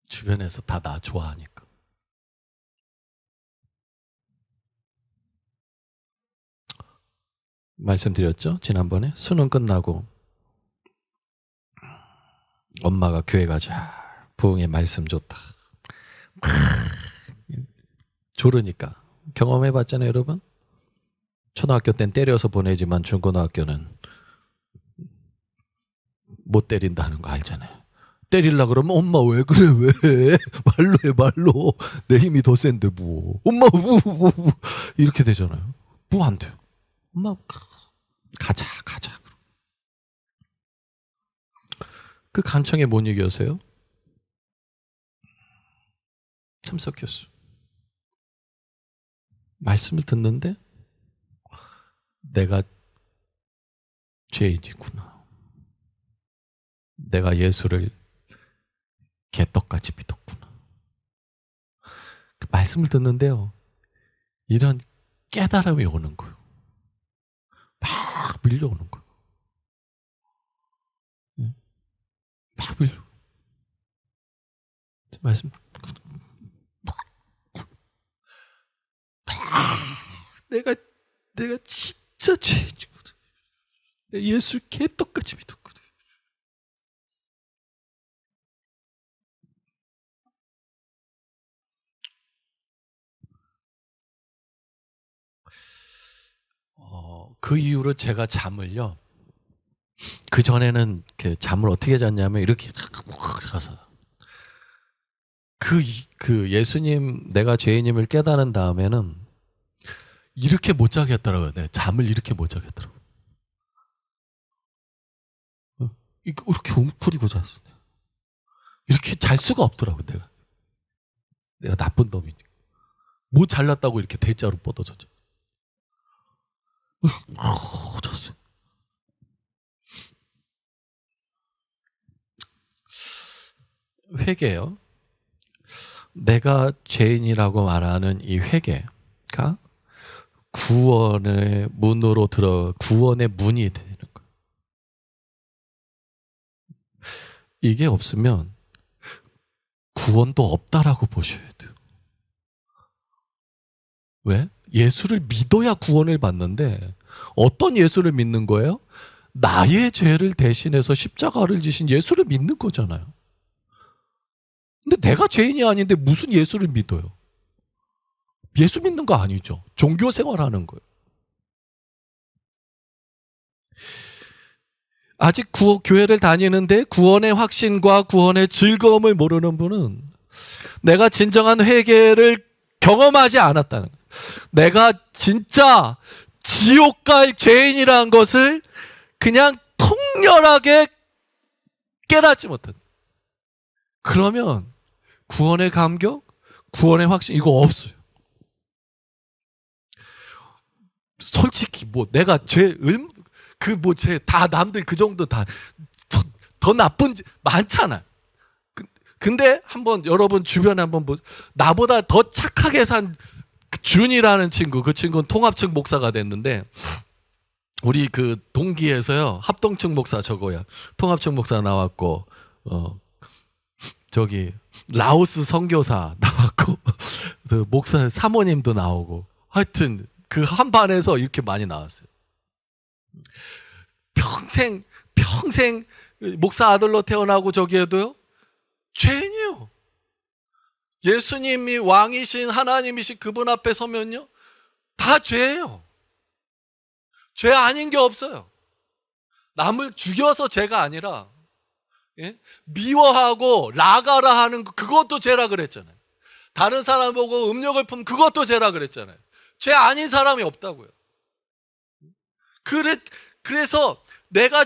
주변에서 다 나 좋아하니까 말씀드렸죠? 지난번에 수능 끝나고 엄마가 교회 가자, 부흥의 말씀 좋다, 조르니까 경험해봤잖아요, 여러분. 초등학교 땐 때려서 보내지만 중고등학교는 못 때린다는 거 알잖아요. 때리려고 그러면 엄마 왜 그래, 왜 말로 해, 말로. 내 힘이 더 센데 뭐 엄마 뭐 이렇게 되잖아요. 뭐 안 돼요. 엄마 가자. 그 간청에 못 이겨서요, 참석했어. 말씀을 듣는데 내가 죄인이구나, 내가 예수를 개떡같이 믿었구나. 그 말씀을 듣는데요, 이런 깨달음이 오는 거예요. 막 밀려오는 거예요. 막 밀려. 말씀 내가 진짜 죄인이거든. 예수 개떡같이 믿었거든. 그 이후로 제가 잠을요, 그 전에는 잠을 어떻게 잤냐면 이렇게 가서 그 예수님, 내가 죄인임을 깨달은 다음에는 이렇게 못 자겠더라고요. 네, 잠을 이렇게 못 자겠더라고요. 이렇게 웅크리고 잤어. 이렇게 잘 수가 없더라고요. 내가 나쁜 놈이니까. 뭐 잘났다고 이렇게 대자로 뻗어졌죠. 잤어요. 회개요. 내가 죄인이라고 말하는 이 회개가 구원의 문으로 구원의 문이 되는 거예요. 이게 없으면 구원도 없다라고 보셔야 돼요. 왜? 예수를 믿어야 구원을 받는데 어떤 예수를 믿는 거예요? 나의 죄를 대신해서 십자가를 지신 예수를 믿는 거잖아요. 근데 내가 죄인이 아닌데 무슨 예수를 믿어요? 예수 믿는 거 아니죠. 종교 생활하는 거예요. 아직 교회를 다니는데 구원의 확신과 구원의 즐거움을 모르는 분은 내가 진정한 회개를 경험하지 않았다는 거예요. 내가 진짜 지옥 갈 죄인이라는 것을 그냥 통렬하게 깨닫지 못한. 그러면 구원의 감격, 구원의 확신 이거 없어요. 솔직히 내가 다 남들 그 정도 더 나쁜 많잖아요. 근데 한번 여러분 주변에 한번 나보다 더 착하게 산 준이라는 친구, 그 친구는 통합측 목사가 됐는데 우리 그 동기에서요, 합동측 목사 저거야. 통합측 목사 나왔고 저기 라오스 선교사 나왔고 그 목사 사모님도 나오고, 하여튼 그 한 반에서 이렇게 많이 나왔어요. 평생 목사 아들로 태어나고 저기에도요 죄인이요. 예수님이 왕이신 하나님이신 그분 앞에 서면요 다 죄예요. 죄 아닌 게 없어요. 남을 죽여서 죄가 아니라 미워하고 라가라 하는 그것도 죄라 그랬잖아요. 다른 사람 보고 음욕을 품는 그것도 죄라 그랬잖아요. 죄 아닌 사람이 없다고요. 그래서 내가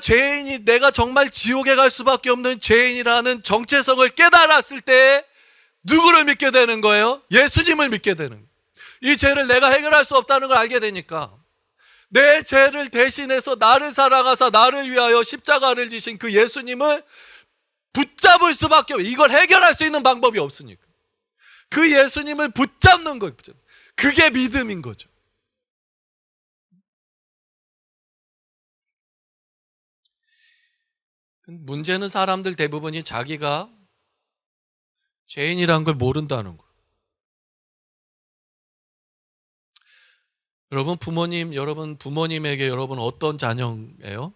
정말 지옥에 갈 수밖에 없는 죄인이라는 정체성을 깨달았을 때 누구를 믿게 되는 거예요? 예수님을 믿게 되는 거예요. 이 죄를 내가 해결할 수 없다는 걸 알게 되니까 내 죄를 대신해서 나를 사랑하사 나를 위하여 십자가를 지신 그 예수님을 붙잡을 수밖에 없어요. 이걸 해결할 수 있는 방법이 없으니까. 그 예수님을 붙잡는 거예요. 그게 믿음인 거죠. 문제는 사람들 대부분이 자기가 죄인이란 걸 모른다는 거예요. 여러분 부모님에게 여러분 어떤 자녀예요?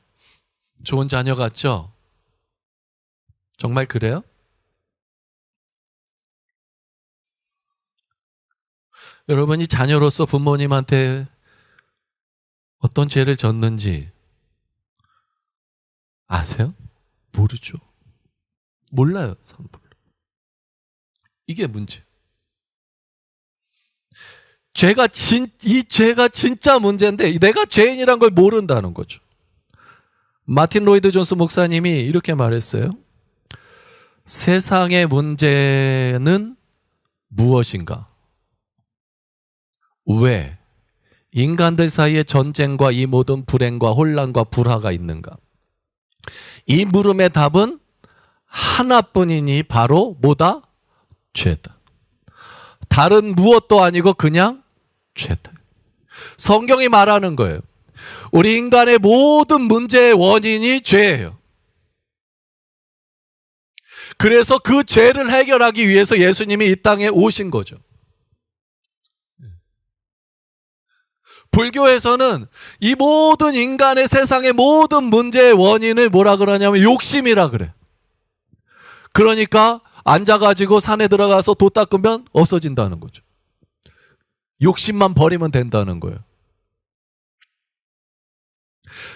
좋은 자녀 같죠? 정말 그래요? 여러분이 자녀로서 부모님한테 어떤 죄를 졌는지 아세요? 모르죠. 몰라요. 이게 문제. 이 죄가 진짜 문제인데 내가 죄인이란 걸 모른다는 거죠. 마틴 로이드 존스 목사님이 이렇게 말했어요. 세상의 문제는 무엇인가? 왜 인간들 사이에 전쟁과 이 모든 불행과 혼란과 불화가 있는가? 이 물음의 답은 하나뿐이니 바로 뭐다? 죄다. 다른 무엇도 아니고 그냥 죄다. 성경이 말하는 거예요. 우리 인간의 모든 문제의 원인이 죄예요. 그래서 그 죄를 해결하기 위해서 예수님이 이 땅에 오신 거죠. 불교에서는 이 모든 인간의 세상의 모든 문제의 원인을 뭐라 그러냐면 욕심이라 그래. 그러니까 앉아가지고 산에 들어가서 도 닦으면 없어진다는 거죠. 욕심만 버리면 된다는 거예요.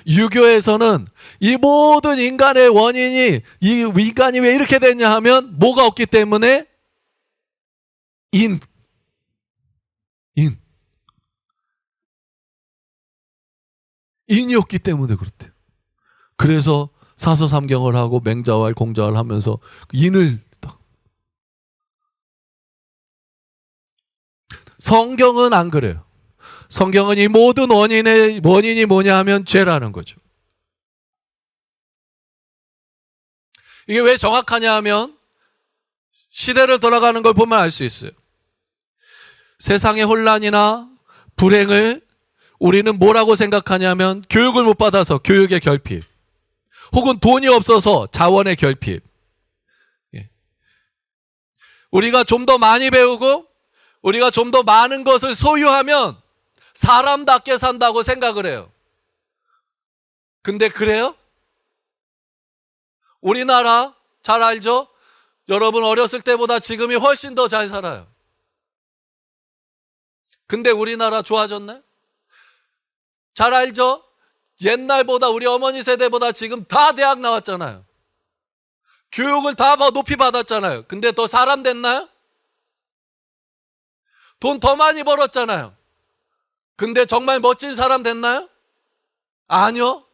유교에서는 이 모든 인간의 원인이 이 인간이 왜 이렇게 됐냐 하면 뭐가 없기 때문에 인이 없기 때문에 그렇대요. 그래서 사서삼경을 하고 맹자왈 공자왈 하면서 인을 성경은 안 그래요. 성경은 이 모든 원인이 뭐냐 하면 죄라는 거죠. 이게 왜 정확하냐 하면 시대를 돌아가는 걸 보면 알 수 있어요. 세상의 혼란이나 불행을 우리는 뭐라고 생각하냐면 교육을 못 받아서 교육의 결핍, 혹은 돈이 없어서 자원의 결핍. 우리가 좀 더 많이 배우고 우리가 좀 더 많은 것을 소유하면 사람답게 산다고 생각을 해요. 근데 그래요? 우리나라 잘 알죠? 여러분 어렸을 때보다 지금이 훨씬 더 잘 살아요. 근데 우리나라 좋아졌나요? 잘 알죠? 옛날보다 우리 어머니 세대보다 지금 다 대학 나왔잖아요. 교육을 다 높이 받았잖아요. 근데 더 사람 됐나요? 돈 더 많이 벌었잖아요. 근데 정말 멋진 사람 됐나요? 아니요.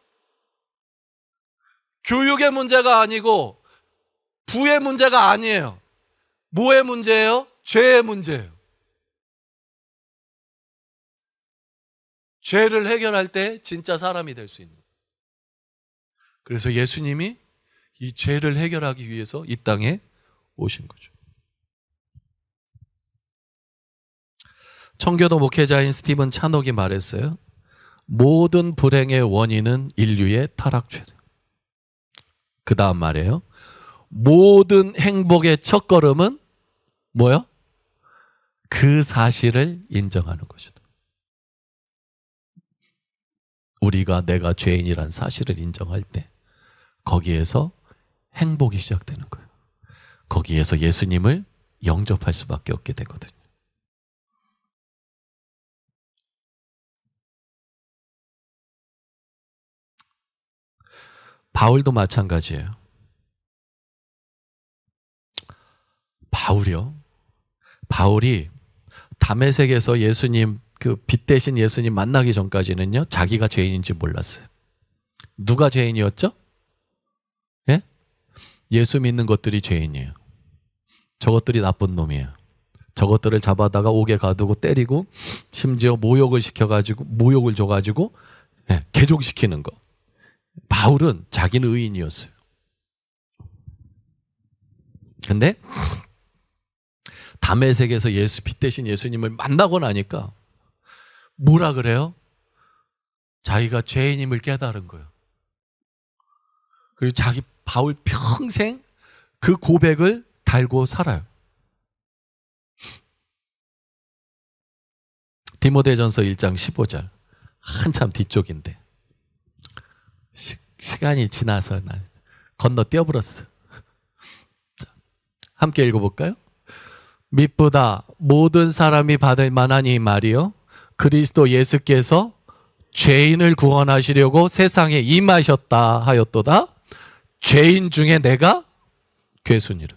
교육의 문제가 아니고 부의 문제가 아니에요. 뭐의 문제예요? 죄의 문제예요. 죄를 해결할 때 진짜 사람이 될 수 있는. 그래서 예수님이 이 죄를 해결하기 위해서 이 땅에 오신 거죠. 청교도 목회자인 스티븐 찬옥이 말했어요. 모든 불행의 원인은 인류의 타락죄. 그 다음 말이에요. 모든 행복의 첫걸음은 뭐요? 그 사실을 인정하는 것이다. 우리가 내가 죄인이란 사실을 인정할 때 거기에서 행복이 시작되는 거예요. 거기에서 예수님을 영접할 수밖에 없게 되거든요. 바울도 마찬가지예요. 바울이 다메섹에서 예수님 그 빛 대신 예수님 만나기 전까지는요, 자기가 죄인인지 몰랐어요. 누가 죄인이었죠? 예? 예수 믿는 것들이 죄인이에요. 저것들이 나쁜 놈이에요. 저것들을 잡아다가 옥에 가두고 때리고 심지어 모욕을 줘가지고 개종시키는 거. 바울은 자기는 의인이었어요. 근데 다메섹에서 빛 대신 예수님을 만나고 나니까 뭐라 그래요? 자기가 죄인임을 깨달은 거예요. 그리고 바울 평생 그 고백을 달고 살아요. 디모데전서 1장 15절. 한참 뒤쪽인데 시간이 지나서 건너뛰어버렸어. 함께 읽어볼까요? mit보다 모든 사람이 받을 만한 이 말이요 그리스도 예수께서 죄인을 구원하시려고 세상에 임하셨다 하였도다. 죄인 중에 내가 괴순이라.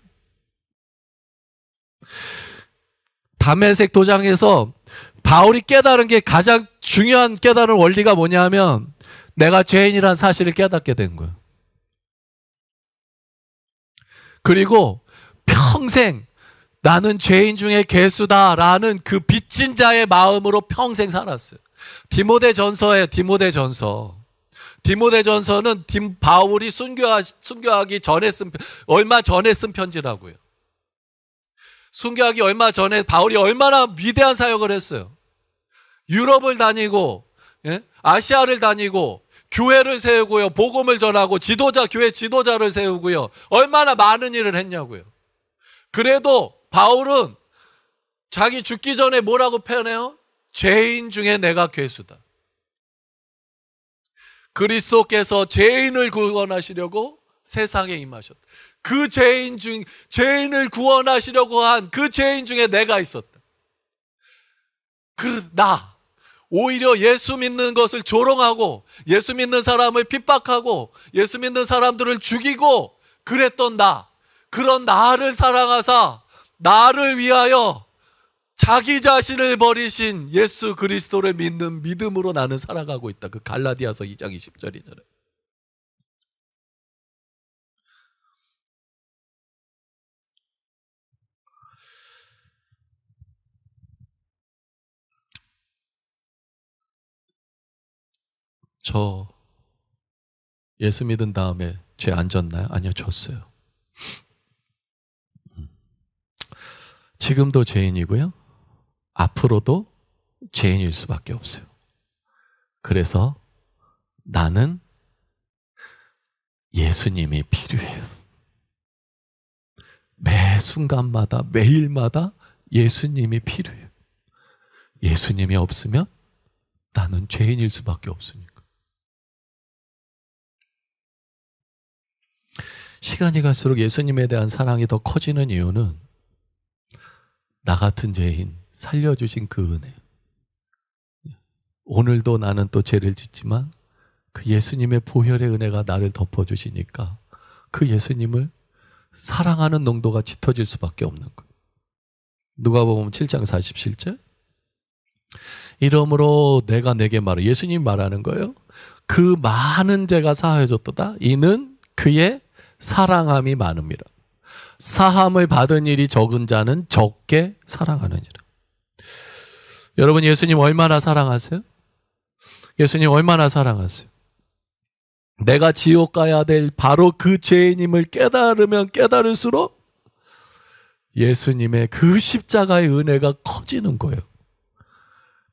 다메섹 도장에서 바울이 깨달은 게 가장 중요한 깨달은 원리가 뭐냐 하면 내가 죄인이라는 사실을 깨닫게 된 거예요. 그리고 평생 나는 죄인 중에 괴수다라는 그 빚진 자의 마음으로 평생 살았어요. 디모데전서는 바울이 순교하기 전에 얼마 전에 쓴 편지라고요. 순교하기 얼마 전에 바울이 얼마나 위대한 사역을 했어요. 유럽을 다니고 아시아를 다니고 교회를 세우고요. 복음을 전하고 교회 지도자를 세우고요. 얼마나 많은 일을 했냐고요. 그래도 바울은 자기 죽기 전에 뭐라고 표현해요? 죄인 중에 내가 괴수다. 그리스도께서 죄인을 구원하시려고 세상에 임하셨다. 그 죄인을 구원하시려고 한 그 죄인 중에 내가 있었다. 오히려 예수 믿는 것을 조롱하고 예수 믿는 사람을 핍박하고 예수 믿는 사람들을 죽이고 그랬던 그런 나를 사랑하사 나를 위하여 자기 자신을 버리신 예수 그리스도를 믿는 믿음으로 나는 살아가고 있다. 그 갈라디아서 2장 20절이잖아요. 저 예수 믿은 다음에 죄 안 졌나요? 아니요, 졌어요. 지금도 죄인이고요. 앞으로도 죄인일 수밖에 없어요. 그래서 나는 예수님이 필요해요. 매 순간마다 매일마다 예수님이 필요해요. 예수님이 없으면 나는 죄인일 수밖에 없으니까. 시간이 갈수록 예수님에 대한 사랑이 더 커지는 이유는 나 같은 죄인 살려주신 그 은혜. 오늘도 나는 또 죄를 짓지만 그 예수님의 보혈의 은혜가 나를 덮어주시니까 그 예수님을 사랑하는 농도가 짙어질 수밖에 없는 거예요. 누가복음 7장 47절. 이러므로 내가 내게 말해. 예수님 말하는 거예요. 그 많은 죄가 사하여졌도다. 이는 그의 사랑함이 많음이라. 사함을 받은 일이 적은 자는 적게 사랑하느니라. 여러분, 예수님 얼마나 사랑하세요? 예수님 얼마나 사랑하세요? 내가 지옥 가야 될 바로 그 죄인임을 깨달으면 깨달을수록 예수님의 그 십자가의 은혜가 커지는 거예요.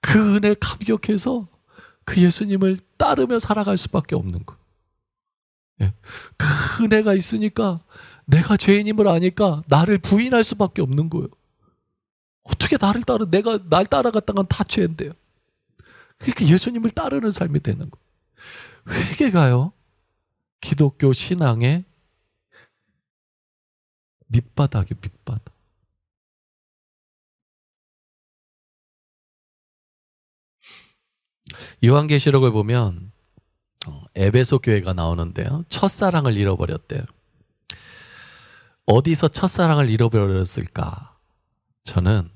그 은혜 감격해서 그 예수님을 따르며 살아갈 수밖에 없는 거예요. 그 은혜가 있으니까 내가 죄인임을 아니까 나를 부인할 수밖에 없는 거예요. 어떻게 내가 날 따라갔다간 다 죄인데요. 그러니까 예수님을 따르는 삶이 되는 거예요. 회개가요, 기독교 신앙의 밑바닥이에요, 밑바닥. 요한계시록을 보면 에베소 교회가 나오는데요. 첫사랑을 잃어버렸대요. 어디서 첫사랑을 잃어버렸을까? 저는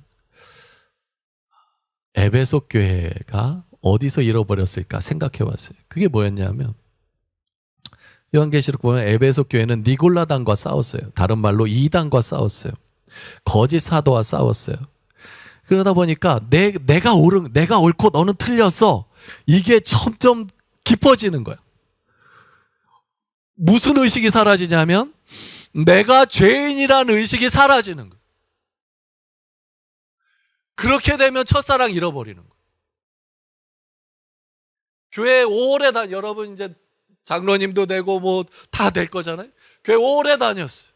에베소 교회가 어디서 잃어버렸을까 생각해 봤어요. 그게 뭐였냐면 요한계시록 보면 에베소 교회는 니골라당과 싸웠어요. 다른 말로 이단과 싸웠어요. 거짓 사도와 싸웠어요. 그러다 보니까 내가 옳고 너는 틀렸어. 이게 점점 깊어지는 거야. 무슨 의식이 사라지냐면 내가 죄인이라는 의식이 사라지는 거야. 그렇게 되면 첫사랑 잃어버리는 거야. 교회 오래 여러분 이제 장로님도 되고 뭐 다 될 거잖아요. 교회 오래 다녔어요.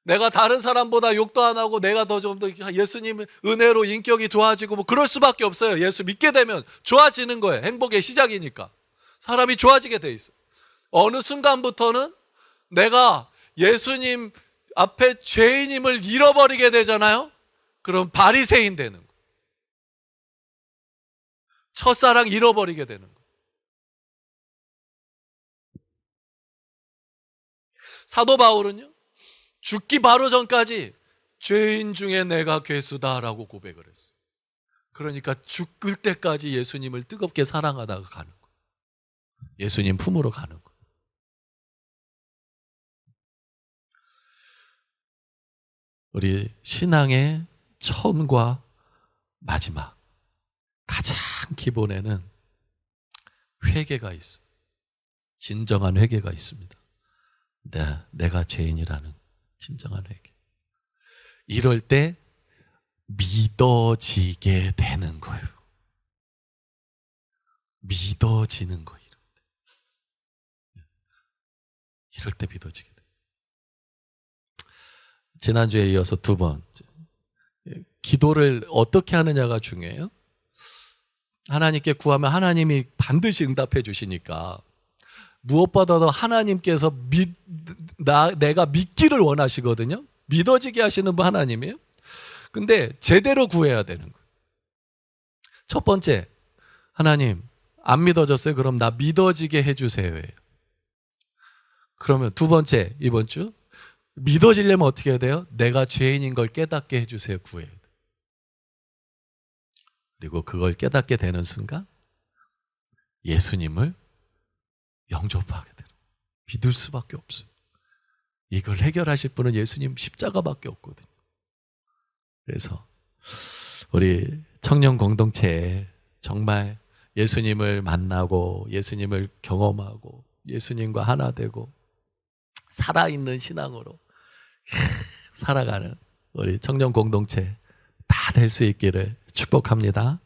내가 다른 사람보다 욕도 안 하고 내가 더 좀 더 예수님 은혜로 인격이 좋아지고 뭐 그럴 수밖에 없어요. 예수 믿게 되면 좋아지는 거예요. 행복의 시작이니까. 사람이 좋아지게 돼 있어. 어느 순간부터는 내가 예수님 앞에 죄인임을 잃어버리게 되잖아요. 그럼 바리새인 되는 거예요. 첫사랑 잃어버리게 되는 거예요. 사도 바울은요, 죽기 바로 전까지 죄인 중에 내가 괴수다라고 고백을 했어요. 그러니까 죽을 때까지 예수님을 뜨겁게 사랑하다가 가는 거예요. 예수님 품으로 가는 거예요. 우리 신앙의 처음과 마지막, 가장 기본에는 회개가 있어요. 진정한 회개가 있습니다. 내가 죄인이라는 진정한 회개. 이럴 때 믿어지게 되는 거예요. 믿어지는 거예요. 이럴 때 믿어지게 돼요. 지난주에 이어서 두 번째, 기도를 어떻게 하느냐가 중요해요. 하나님께 구하면 하나님이 반드시 응답해 주시니까 무엇보다도 하나님께서 내가 믿기를 원하시거든요. 믿어지게 하시는 분 하나님이에요. 근데 제대로 구해야 되는 거예요. 첫 번째, 하나님 안 믿어졌어요? 그럼 나 믿어지게 해주세요. 그러면 두 번째, 이번 주 믿어지려면 어떻게 해야 돼요? 내가 죄인인 걸 깨닫게 해주세요. 구해야 돼요. 그리고 그걸 깨닫게 되는 순간 예수님을 영접하게 돼요. 믿을 수밖에 없어요. 이걸 해결하실 분은 예수님 십자가밖에 없거든요. 그래서 우리 청년 공동체에 정말 예수님을 만나고 예수님을 경험하고 예수님과 하나 되고 살아있는 신앙으로 살아가는 우리 청년 공동체 다 될 수 있기를 축복합니다.